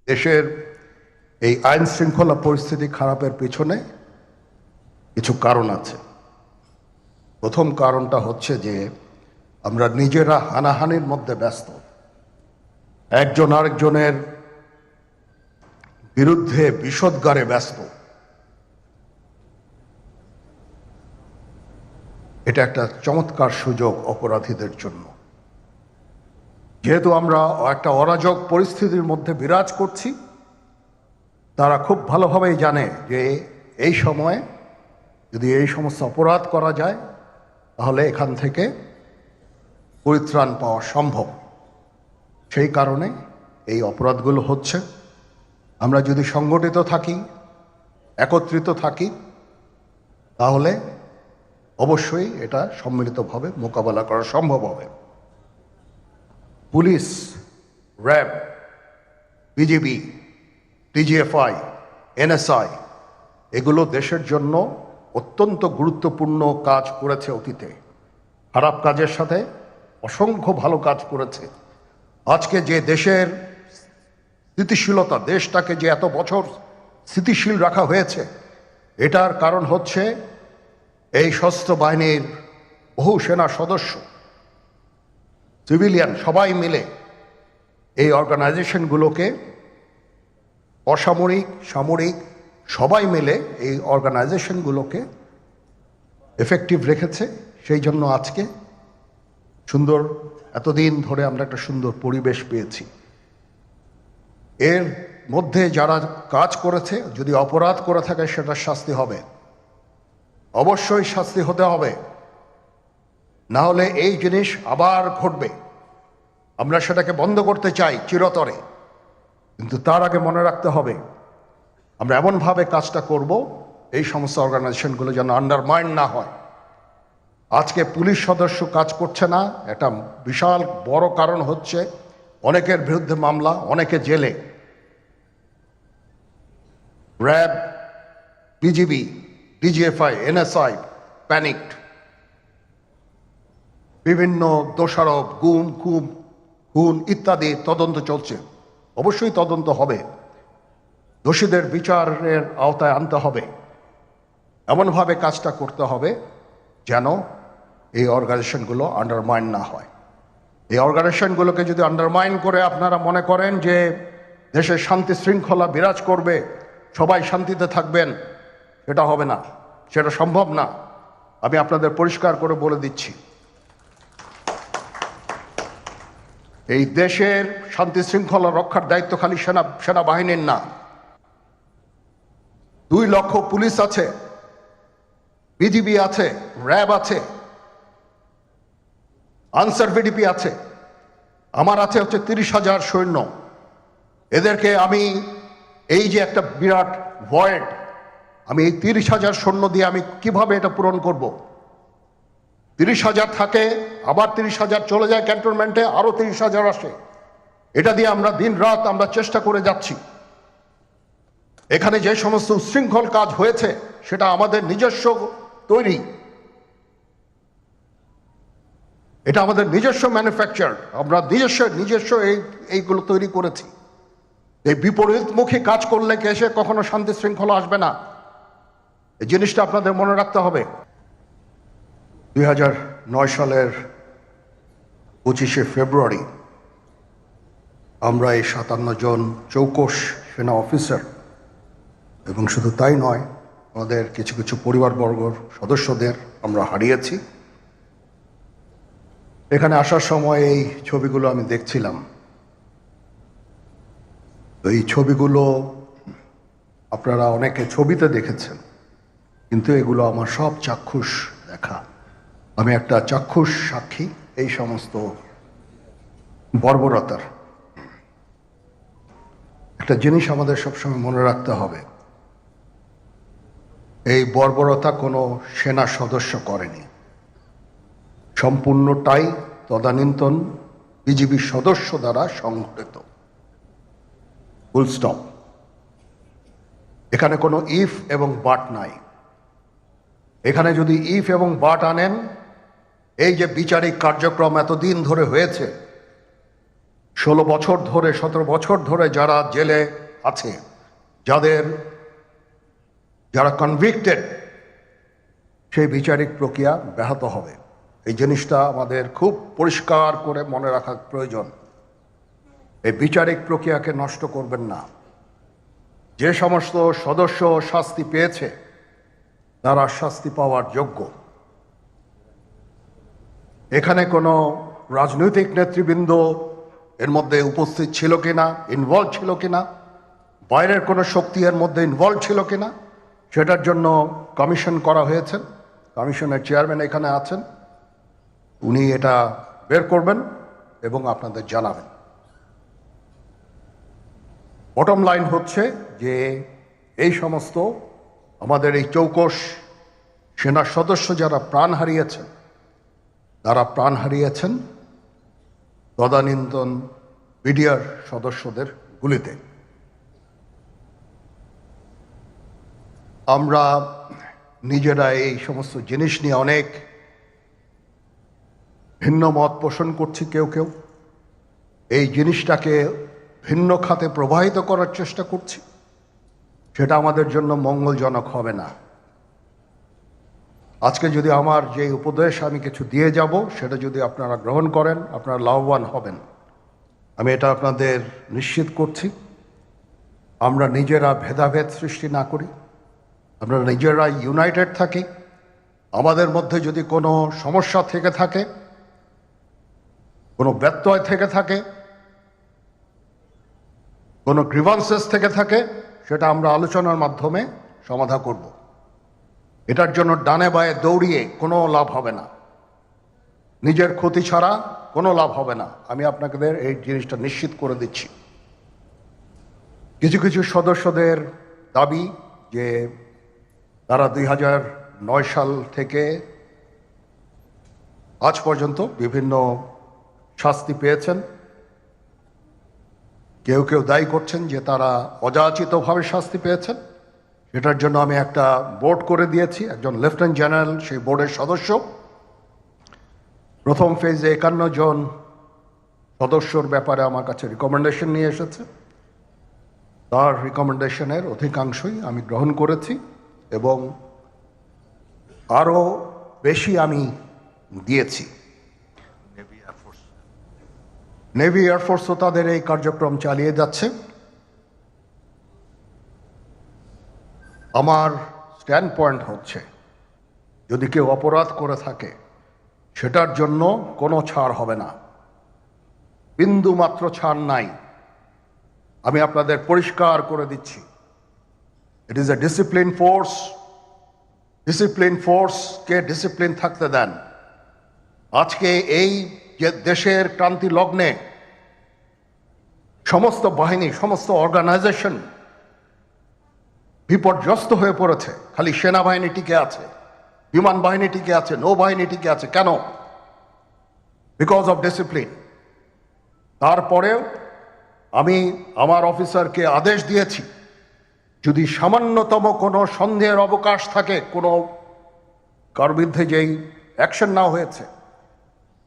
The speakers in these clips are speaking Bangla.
দেশের এই আইন শৃঙ্খলা পরিস্থিতি খারাপের পেছনে কিছু কারণ আছে। প্রথম কারণটা হচ্ছে যে আমরা নিজেরা হানাহানির মধ্যে ব্যস্ত, একজন আরেকজনের বিরুদ্ধে বিষোদ্গারে ব্যস্ত। এটা একটা চমৎকার সুযোগ অপরাধীদের জন্য। যেহেতু আমরা একটা অরাজক পরিস্থিতির মধ্যে বিরাজ করছি, তারা খুব ভালোভাবেই জানে যে এই সময়ে যদি এই সমস্ত অপরাধ করা যায় তাহলে এখান থেকে পরিত্রাণ পাওয়া সম্ভব। সেই কারণে এই অপরাধগুলো হচ্ছে। আমরা যদি সংগঠিত থাকি, একত্রিত থাকি, তাহলে অবশ্যই এটা সম্মিলিতভাবে মোকাবেলা করা সম্ভব হবে। Police, RAB, BGB, DGFI, NSI এগুলো দেশের জন্য অত্যন্ত গুরুত্বপূর্ণ কাজ করেছে অতীতে। খারাপ কাজের সাথে অসংখ্য ভালো কাজ করেছে। আজকে যে দেশের স্থিতিশীলতা, দেশটাকে যে এত বছর স্থিতিশীল রাখা হয়েছে, এটার কারণ হচ্ছে এই সশস্ত্র বাহিনীর বহু সেনা সদস্য, সিভিলিয়ান সবাই মিলে এই অর্গানাইজেশনগুলোকে, অসামরিক, সামরিক সবাই মিলে এই অর্গানাইজেশনগুলোকে এফেক্টিভ রেখেছে। সেই জন্য আজকে সুন্দর, এতদিন ধরে আমরা একটা সুন্দর পরিবেশ পেয়েছি। এর মধ্যে যারা কাজ করেছে, যদি অপরাধ করে থাকে সেটা শাস্তি হবে, অবশ্যই শাস্তি হতে হবে। না হলে এই জিনিস আবার ঘটবে। আমরা সেটাকে বন্ধ করতে চাই চিরতরে, কিন্তু তার আগে মনে রাখতে হবে আমরা এমনভাবে কাজটা করব এই সমস্ত অর্গানাইজেশনগুলো যেন আন্ডারমাইন না হয়। আজকে পুলিশ সদস্য কাজ করছে না, একটা বিশাল বড় কারণ হচ্ছে অনেকের বিরুদ্ধে মামলা, অনেকে জেলে। RAB, BGB, DGFI, NSI panicked. বিভিন্ন দোষারোপ, গুম, খুন, খুন ইত্যাদি তদন্ত চলছে। অবশ্যই তদন্ত হবে, দোষীদের বিচারের আওতায় আনতে হবে। এমনভাবে কাজটা করতে হবে যেন এই অর্গানাইজেশনগুলো আন্ডারমাইন না হয়। এই অর্গানাইজেশনগুলোকে যদি আন্ডারমাইন করে আপনারা মনে করেন যে দেশে শান্তি শৃঙ্খলা বিরাজ করবে, সবাই শান্তিতে থাকবেন, সেটা হবে না, সেটা সম্ভব না। আমি আপনাদের পরিষ্কার করে বলে দিচ্ছি, এই দেশের শান্তি শৃঙ্খলা রক্ষার দায়িত্ব খালি সেনাবাহিনীর না। 2 লক্ষ পুলিশ আছে, বিজিবি আছে, র্যাব আছে, আনসার ভিডিপি আছে, আমার আছে হচ্ছে 30,000 সৈন্য। এদেরকে আমি এই যে একটা বিরাট ভয়েড, আমি এই 30,000 সৈন্য দিয়ে আমি কিভাবে এটা পূরণ করব? 30,000 থাকে, আবার 30,000 চলে যায় ক্যান্টনমেন্টে, আরো 30,000 আসে। এটা দিয়ে আমরা দিন রাত আমরা চেষ্টা করে যাচ্ছি। এখানে যে সমস্ত উচ্ছৃঙ্খল কাজ হয়েছে সেটা আমাদের নিজস্ব তৈরি, এটা আমাদের নিজস্ব ম্যানুফ্যাকচার, আমরা নিজস্ব এইগুলো তৈরি করেছি। এই বিপরীতমুখী কাজ করলে এসে কখনো শান্তি শৃঙ্খলা আসবে না। এই জিনিসটা আপনাদের মনে রাখতে হবে। 2009 সালের 25শে ফেব্রুয়ারি আমরা এই 57 জন চৌকস সেনা অফিসার, এবং শুধু তাই নয়, আমাদের কিছু কিছু পরিবারবর্গর সদস্যদের আমরা হারিয়েছি। এখানে আসার সময় এই ছবিগুলো আমি দেখছিলাম। এই ছবিগুলো আপনারা অনেকে ছবিতে দেখেছেন, কিন্তু এগুলো আমার সব চাক্ষুষ দেখা। আমি একটা চাক্ষুষ সাক্ষী এই সমস্ত বর্বরতার। একটা জিনিস আমাদের সবসময় মনে রাখতে হবে, এই বর্বরতা কোনো সেনা সদস্য করেনি, সম্পূর্ণটাই তদানীন্তন বিজিবি সদস্য দ্বারা সংঘটিত। Full stop. এখানে কোনো ইফ এবং বাট নাই। এখানে যদি ইফ এবং বাট আনেন, এই যে বিচারিক কার্যক্রম এতদিন ধরে হয়েছে, 16 বছর ধরে 17 বছর ধরে যারা জেলে আছে, যারা কনভিক্টেড, সেই বিচারিক প্রক্রিয়া ব্যাহত হবে। এই জিনিসটা আমাদের খুব পরিষ্কার করে মনে রাখা প্রয়োজন। এই বিচারিক প্রক্রিয়াকে নষ্ট করবেন না। যে সমস্ত সদস্য শাস্তি পেয়েছে তারা শাস্তি পাওয়ার যোগ্য। এখানে কোনো রাজনৈতিক নেতৃবৃন্দ এর মধ্যে উপস্থিত ছিল কিনা, ইনভলভ ছিল কিনা, বাইরের কোনো শক্তি এর মধ্যে ইনভলভ ছিল কিনা, সেটার জন্য কমিশন করা হয়েছে। কমিশনের চেয়ারম্যান এখানে আছেন, উনি এটা বের করবেন এবং আপনাদের জানাবেন। বটম লাইন হচ্ছে যে এই সমস্ত আমাদের এই চৌকস সেনা সদস্য যারা প্রাণ হারিয়েছেন, তারা প্রাণ হারিয়েছেন তদানীন্তন বিডিআর সদস্যদের গুলিতে। আমরা নিজেরা এই সমস্ত জিনিস নিয়ে অনেক ভিন্ন মত পোষণ করছি। কেউ কেউ এই জিনিসটাকে ভিন্ন খাতে প্রবাহিত করার চেষ্টা করছি। সেটা আমাদের জন্য মঙ্গলজনক হবে না। আজকে যদি আমার যে উপদেশ আমি কিছু দিয়ে যাব, সেটা যদি আপনারা গ্রহণ করেন, আপনারা লাভবান হবেন, আমি এটা আপনাদের নিশ্চিত করছি। আমরা নিজেরা ভেদাভেদ সৃষ্টি না করি, আমরা নিজেরা ইউনাইটেড থাকি। আমাদের মধ্যে যদি কোনো সমস্যা থেকে থাকে, কোনো ব্যত্যয় থেকে থাকে, কোনো গ্রিভান্সেস থেকে থাকে, সেটা আমরা আলোচনার মাধ্যমে সমাধান করব। এটার জন্য ডানে বায়ে দৌড়িয়ে কোনো লাভ হবে না, নিজের ক্ষতি ছাড়া কোনো লাভ হবে না। আমি আপনাদের এই জিনিসটা নিশ্চিত করে দিচ্ছি। কিছু কিছু সদস্যদের দাবি যে তারা 2009 সাল থেকে আজ পর্যন্ত বিভিন্ন শাস্তি পেয়েছেন। কেউ কেউ দায়ী করছেন যে তারা অযাচিতভাবে শাস্তি পেয়েছেন। এটার জন্য আমি একটা বোর্ড করে দিয়েছি, একজন লেফটেন্যান্ট জেনারেল সেই বোর্ডের সদস্য। প্রথম ফেজে 51 জন সদস্যর ব্যাপারে আমার কাছে রিকমেন্ডেশন নিয়ে এসেছে। তার রিকমেন্ডেশনের অধিকাংশই আমি গ্রহণ করেছি এবং আরও বেশি আমি দিয়েছি। নেভি এয়ারফোর্সও তাদের এই কার্যক্রম চালিয়ে যাচ্ছে। আমার স্ট্যান্ড পয়েন্ট হচ্ছে, যদি কেউ অপরাধ করে থাকে সেটার জন্য কোনো ছাড় হবে না, বিন্দু মাত্র ছাড় নাই। আমি আপনাদের পরিষ্কার করে দিচ্ছি, it is a discipline force. Discipline ফোর্সকে ডিসিপ্লিন থাকতে দেন। আজকে এই যে দেশের ক্রান্তি লগ্নে সমস্ত বাহিনী, সমস্ত অর্গানাইজেশন বিপর্যস্ত হয়ে পড়েছে। খালি সেনাবাহিনী টিকে আছে, বিমান বাহিনী টিকে আছে, নৌবাহিনী টিকে আছে। কেন? Because of discipline. তারপরেও আমি আমার অফিসারকে আদেশ দিয়েছি, যদি সামান্যতম কোনো সন্দেহের অবকাশ থাকে, কোনো কার বিরুদ্ধে যেই অ্যাকশন নেওয়া হয়েছে,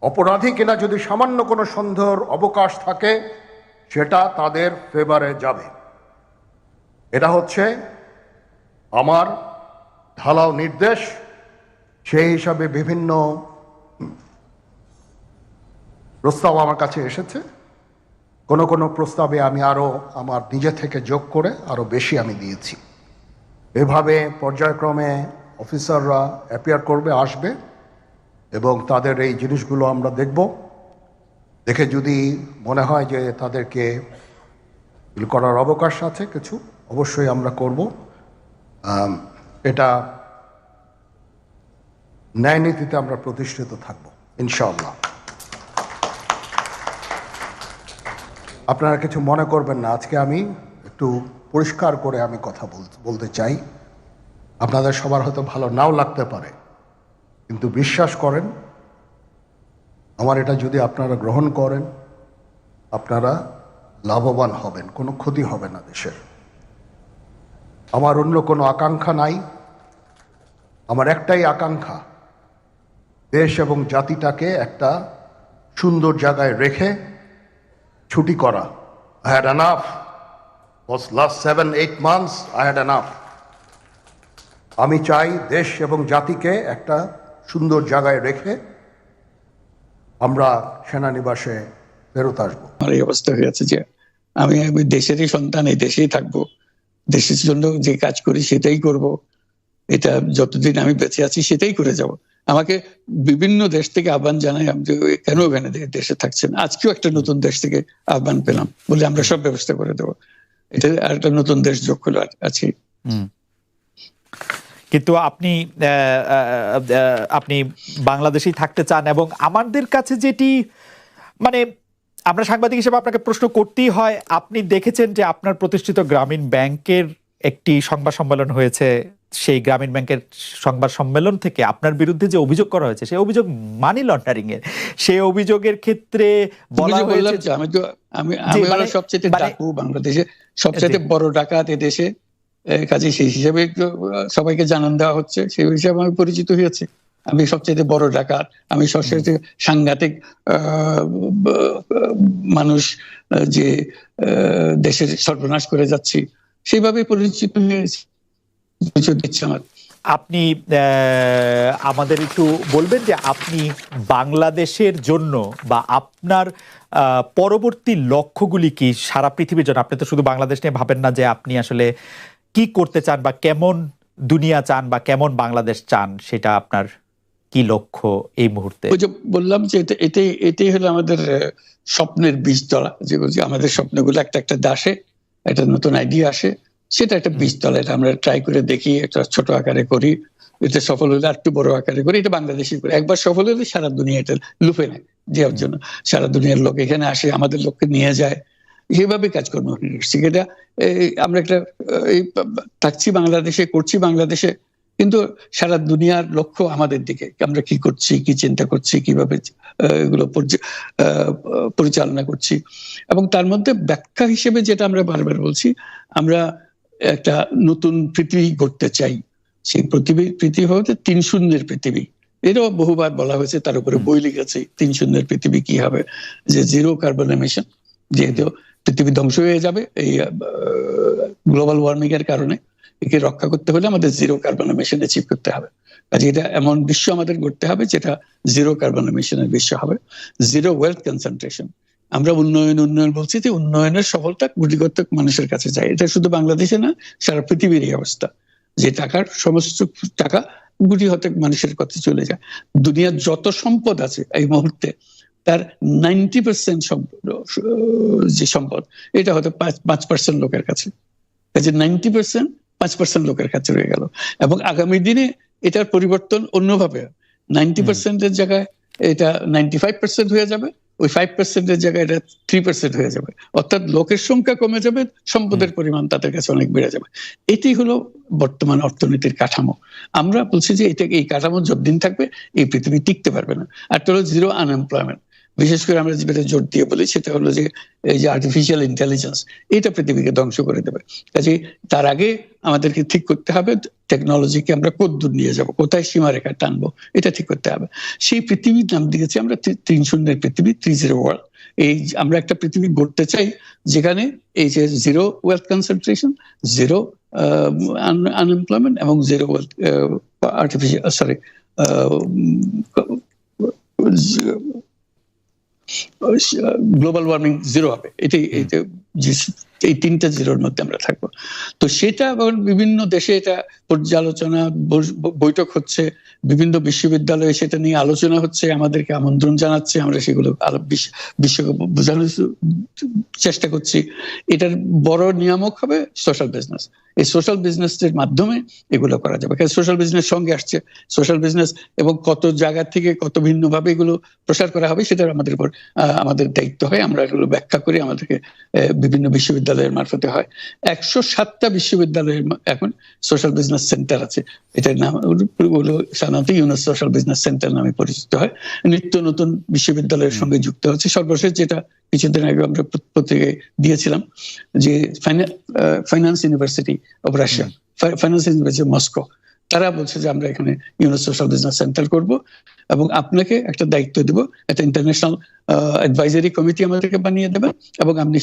অপরাধী কিনা যদি সামান্য কোনো সন্দেহের অবকাশ থাকে, সেটা তাদের ফেভারে যাবে। এটা হচ্ছে আমার ঢালাও নির্দেশ। সেই হিসাবে বিভিন্ন প্রস্তাব আমার কাছে এসেছে। কোনো কোনো প্রস্তাবে আমি আরও আমার নিজে থেকে যোগ করে আরও বেশি আমি দিয়েছি। এভাবে পর্যায়ক্রমে অফিসাররা অ্যাপিয়ার করবে, আসবে এবং তাদের এই জিনিসগুলো আমরা দেখব। দেখে যদি মনে হয় যে তাদেরকে করার অবকাশ আছে কিছু, অবশ্যই আমরা করব। এটা ন্যায় নীতিতে আমরা প্রতিষ্ঠিত থাকব ইনশাআল্লাহ। আপনারা কিছু মনে করবেন না, আজকে আমি একটু পরিষ্কার করে আমি কথা বলতে চাই। আপনাদের সবার হয়তো ভালো নাও লাগতে পারে, কিন্তু বিশ্বাস করেন, আমার এটা যদি আপনারা গ্রহণ করেন, আপনারা লাভবান হবেন, কোনো ক্ষতি হবে না দেশের। আমার অন্য কোনো আকাঙ্ক্ষা নাই। আমার একটাই আকাঙ্ক্ষা, দেশ এবং জাতিটাকে একটা সুন্দর জায়গায় রেখে ছুটি করা। I had enough. Was last 7-8 months I had enough. আমি চাই দেশ এবং জাতিকে একটা সুন্দর জায়গায় রেখে আমরা সেনানিবাসে ফেরত আসবো। আমার এই অবস্থা হয়েছে যে আমি দেশেরই সন্তান, এই দেশেই থাকবো, দেশের জন্য যে কাজ করি সেটাই করব, এটা যতদিন আমি বেঁচে আছি সেটাই করে যাব। আমাকে বিভিন্ন দেশ থেকে আহ্বান জানাই, আমি কেন ওখানে দেশে থাকছেন। আজকেও একটা নতুন দেশ থেকে আহ্বান পেলাম, বলে আমরা সব ব্যবস্থা করে দেবো। এটা আর একটা নতুন দেশ যোগ হলো আছে। কিন্তু আপনি বাংলাদেশেই থাকতে চান, এবং আমাদের কাছে যেটি মানে আমরা সাংবাদিক হিসেবে আপনাকে প্রশ্ন করতেই হয়, আপনি দেখেছেন যে আপনার প্রতিষ্ঠিত গ্রামীণ ব্যাংকের একটি সংবাদ সম্মেলন হয়েছে, সেই গ্রামীণ ব্যাংকের সংবাদ সম্মেলন থেকে আপনার বিরুদ্ধে যে অভিযোগ করা হয়েছে সেই অভিযোগ মানি লন্ডারিং এর। সেই অভিযোগের ক্ষেত্রে বলা হয়েছে আমি সবচেয়ে ডাকু বাংলাদেশে সবচেয়ে বড় ডাকাত এদেশে, কাজে সেই হিসাবে সবাইকে জানান দেওয়া হচ্ছে, সেই হিসাবে আমি পরিচিত হয়েছি। আমি সবচেয়ে বড় ডাকাত, আমি সবচেয়ে সাংঘাতিক মানুষ যে দেশের সর্বনাশ করে যাচ্ছি, সেইভাবে পরিচিত হয়েছি। আপনি আমাদের একটু বলবেন যে আপনি বাংলাদেশের জন্য বা আপনার পরবর্তী লক্ষ্যগুলি কি সারা পৃথিবীর জন্য? আপনি তো শুধু বাংলাদেশ নিয়ে ভাবেন না, যে আপনি আসলে কি করতে চান বা কেমন দুনিয়া চান বা কেমন বাংলাদেশ চান, সেটা আপনার কি লক্ষ্য এই মুহূর্তে? ওই যে বললাম যে এটাই হলো আমাদের স্বপ্নের বীজতলা, যে আমাদের স্বপ্নগুলো একটা একটা দাসে একটা নতুন আইডিয়া আসে, সেটা একটা বীজতলা। এটা আমরা ট্রাই করে দেখি, একটা ছোট আকারে করি, এটা সফল হলে একটু বড় আকারে করি, এটা বাংলাদেশি করি। একবার সফল হলে সারা দুনিয়া এটা লুফে নেয় দেওয়ার জন্য, সারা দুনিয়ার লোক এখানে আসে, আমাদের লোককে নিয়ে যায়, সেইভাবে কাজকর্ম করছি। এটা আমরা একটা থাকছি বাংলাদেশে, করছি বাংলাদেশে, কিন্তু সারা দুনিয়ার লক্ষ্য আমাদের দিকে, আমরা কি করছি, কি চিন্তা করছি, কিভাবে এগুলো পরিচালনা করছি। এবং তার মধ্যে ব্যাখ্যা হিসেবে যেটা আমরা বারবার বলছি, আমরা একটা নতুন পৃথিবী গড়তে চাই। সেই পৃথিবী হচ্ছে 3 শূন্যের পৃথিবী। এটাও বহুবার বলা হয়েছে, তার উপরে বই লিখেছে 3 শূন্যের পৃথিবী কি হবে, যে 0 কার্বন এমিশন, যেহেতু পৃথিবী ধ্বংস হয়ে যাবে এই গ্লোবাল ওয়ার্মিং এর কারণে, একে রক্ষা করতে হলে আমাদের 0 কার্বন এমিশন অ্যাচিভ করতে হবে। কাজে এটা এমন বিশ্ব আমাদের গড়তে হবে যেটা 0 কার্বন এমিশনের বিশ্ব হবে। 0 ওয়েলথ কনসেন্ট্রেশন। আমরা উন্নয়ন বলছি, যে উন্নয়নের সফলতা গুটিগত মানুষের কাছে যায়। এটা শুধু বাংলাদেশে না, সারা পৃথিবীর এই অবস্থা, যে সমস্ত টাকা গুটি হতে মানুষের কাছে চলে যায়। দুনিয়ার যত সম্পদ আছে এই মুহূর্তে, তার 90% যে সম্পদ, এটা হয়তো 5% লোকের কাছে। কাজে 90% 5% লোকের কাছে রয়ে গেল, এবং আগামী দিনে এটার পরিবর্তন অন্যভাবে 90% জায়গায় এটা 95% হয়ে যাবে, ওই 5% জায়গায় এটা 3% হয়ে যাবে। অর্থাৎ লোকের সংখ্যা কমে যাবে, সম্পদের পরিমাণ তাদের কাছে অনেক বেড়ে যাবে। এটাই হলো বর্তমান অর্থনীতির কাঠামো। আমরা বলছি যে এই কাঠামো যতদিন থাকবে এই পৃথিবী টিকতে পারবে না। আর তো হলো 0 আনএমপ্লয়মেন্ট। বিশেষ করে আমরা যেটা জোর দিয়ে বলি, সেটা হলো যে এই যে আর্টিফিশিয়াল ইন্টেলিজেন্স, এটা পৃথিবীকে ধ্বংস করে দেবে। কাজে তার আগে আমাদেরকে ঠিক করতে হবে টেকনোলজিকে আমরা কতদূর নিয়ে যাব, কোথায় সীমারেখা টানবো, এটা ঠিক করতে হবে। সেই পৃথিবীর নাম দিয়েছি আমরা 3 শূন্যের পৃথিবী, 30 ওয়ার্ল্ড। এই আমরা একটা পৃথিবী গড়তে চাই যেখানে এই যে 0 ওয়েলথ কনসেন্ট্রেশন, 0 আনএমপ্লয়মেন্ট এবং 0 ওয়েলথ গ্লোবাল ওয়ার্মিং 0 হবে। এটাই এই 3টা 0-র মধ্যে আমরা থাকবো। তো সেটা বিভিন্ন দেশে এটা পর্যালোচনা বৈঠক হচ্ছে, বিভিন্ন বিশ্ববিদ্যালয়ে সেটা নিয়ে আলোচনা হচ্ছে, আমাদেরকে আমন্ত্রণ জানাচ্ছে, আমরা সেগুলো বিশ্বকে বোঝানোর চেষ্টা করছি। এটার বড় নিয়ামক হবে সোশ্যাল বিজনেস। এই সোশ্যাল বিজনেসের মাধ্যমে এগুলো করা যাবে। কারণ সোশ্যাল বিজনেস সঙ্গে আসছে, সোশ্যাল বিজনেস এবং কত জায়গা থেকে কত ভিন্নভাবে এগুলো প্রসার করা হবে, সেটা আমাদের উপর আমাদের দায়িত্ব হয়। আমরা এগুলো ব্যাখ্যা করি, আমাদেরকে বিভিন্ন বিশ্ববিদ্যালয়ের মারফতে হয়। 107টা বিশ্ববিদ্যালয়ের এখন সোশ্যাল বিজনেস সেন্টার আছে। এটার নাম হলো সাধারণত ইউনুস সোশ্যাল বিজনেস সেন্টার নামে পরিচিত হয়। নিত্য নতুন বিশ্ববিদ্যালয়ের সঙ্গে যুক্ত হচ্ছে। সর্বশেষ যেটা কিছুদিন আগে আমরা পত্রিকায় দিয়েছিলাম, যে finance university of Russia, finance university Moscow, তারা বলছে যে আমরা এখানে ইউনেস সোশ্যাল বিজনেস সেন্টার করব এবং আপনাকে একটা দায়িত্ব দেব, একটা ইন্টারন্যাশনাল অ্যাডভাইজারি কমিটি আমাদেরকে বানিয়ে দেবেন এবং আপনি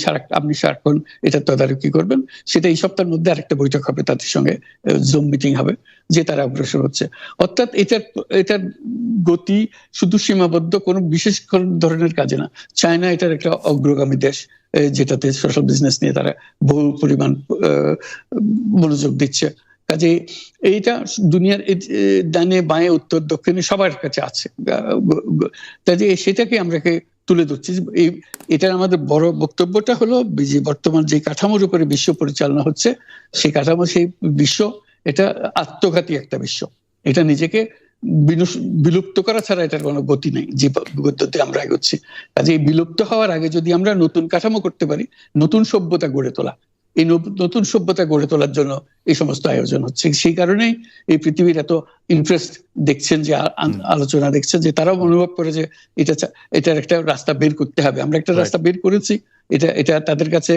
সারাক্ষণ এটা তদারকি করবেন। সেটা এই সপ্তাহের মধ্যে আরেকটা বৈঠক হবে, তাদের সঙ্গে জুম মিটিং হবে, যে তারা অগ্রসর হচ্ছে। অর্থাৎ এটার গতি শুধু সীমাবদ্ধ কোনো বিশেষ ধরনের কাজে না। চায়না এটার একটা অগ্রগামী দেশ, যেটাতে সোশ্যাল বিজনেস নিয়ে তারা বহু পরিমাণ মনোযোগ দিচ্ছে। কাজে এইটা দুনিয়ার ডানে বাঁয়ে উত্তর দক্ষিণে সবার কাছে আছে। কাজে সেটাকে আমরাকে তুলে ধরছি। এটার আমাদের বড় বক্তব্যটা হলো যে বর্তমান যে কাঠামোর উপরে বিশ্ব পরিচালনা হচ্ছে, সেই কাঠামো, সেই বিশ্ব এটা আত্মঘাতী একটা বিশ্ব। এটা নিজেকে বিলুপ্ত করা ছাড়া এটার কোনো গতি নেই, যে গতিতে আমরা এগোচ্ছি। কাজে এই বিলুপ্ত হওয়ার আগে যদি আমরা নতুন কাঠামো করতে পারি, নতুন সভ্যতা গড়ে তোলা, এই নতুন সভ্যতা গড়ে তোলার জন্য এই সমস্ত আয়োজন হচ্ছে। সেই কারণেই এই পৃথিবীর এত ইন্টারেস্ট দেখছেন, যে আলোচনা দেখছেন, যে তারাও অনুভব করে যে এটার একটা রাস্তা বের করতে হবে। আমরা একটা রাস্তা বের করেছি, এটা তাদের কাছে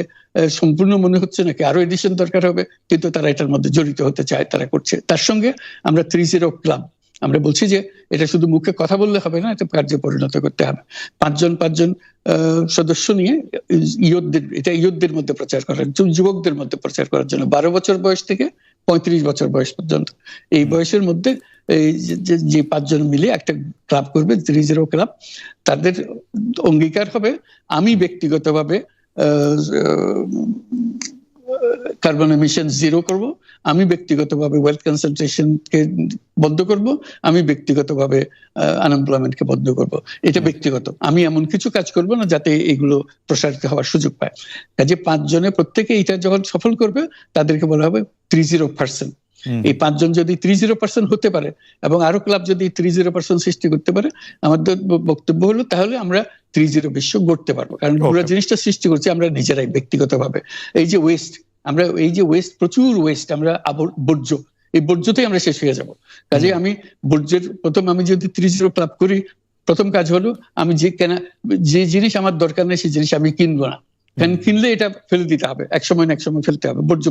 সম্পূর্ণ মনে হচ্ছে নাকি আরো এডিশন দরকার হবে, কিন্তু তারা এটার মধ্যে জড়িত হতে চায়, তারা করছে। তার সঙ্গে আমরা 30 ক্লাব, আমরা বলছি যে এটা শুধু মুখে কথা বললে হবে না, এটা কার্যে পরিণত করতে হবে। পাঁচজন সদস্য নিয়ে ইয়ুথদের মধ্যে প্রচার করার, যুবকদের মধ্যে প্রচার করার জন্য, 12 বছর বয়স থেকে 35 বছর বয়স পর্যন্ত, এই বয়সের মধ্যে যে 5 জন মিলে একটা ক্লাব করবে, 30 ক্লাব। তাদের অঙ্গীকার হবে, আমি ব্যক্তিগতভাবে কার্বন এমিশন জিরো করব, আমি ব্যক্তিগতভাবে ওয়েলথ কনসেন্ট্রেশনকে বন্ধ করব, আমি ব্যক্তিগতভাবে আনএমপ্লয়মেন্টকে বন্ধ করব। এটা ব্যক্তিগত, আমি এমন কিছু কাজ করব না যাতে এগুলো প্রসারিত হওয়ার সুযোগ পায়। কাজে 5 জনে প্রত্যেকে এটা যখন সফল করবে, তাদেরকে বলা হবে 30%। এই 5 জন যদি 30% হতে পারে এবং আরো ক্লাব যদি 30% সৃষ্টি করতে পারে, আমাদের বক্তব্য হলো তাহলে আমরা 30 বিশ্ব গড়তে পারবো। কারণ পুরো জিনিসটা সৃষ্টি করছি আমরা নিজেরাই ব্যক্তিগতভাবে। এই যে ওয়েস্ট, প্রচুর ওয়েস্ট, আমরা বর্জ্য, এই বর্জ্যতেই আমরা শেষ হয়ে যাব। কাজে আমি বর্জ্যের আমি যদি 30 ক্লাব করি, প্রথম কাজ হলো আমি যে জিনিস আমার দরকার নেই সেই জিনিস আমি কিনবো না। কিনলে এটা ফেলে দিতে হবে, এক সময় না এক সময় ফেলতে হবে, বর্জ্য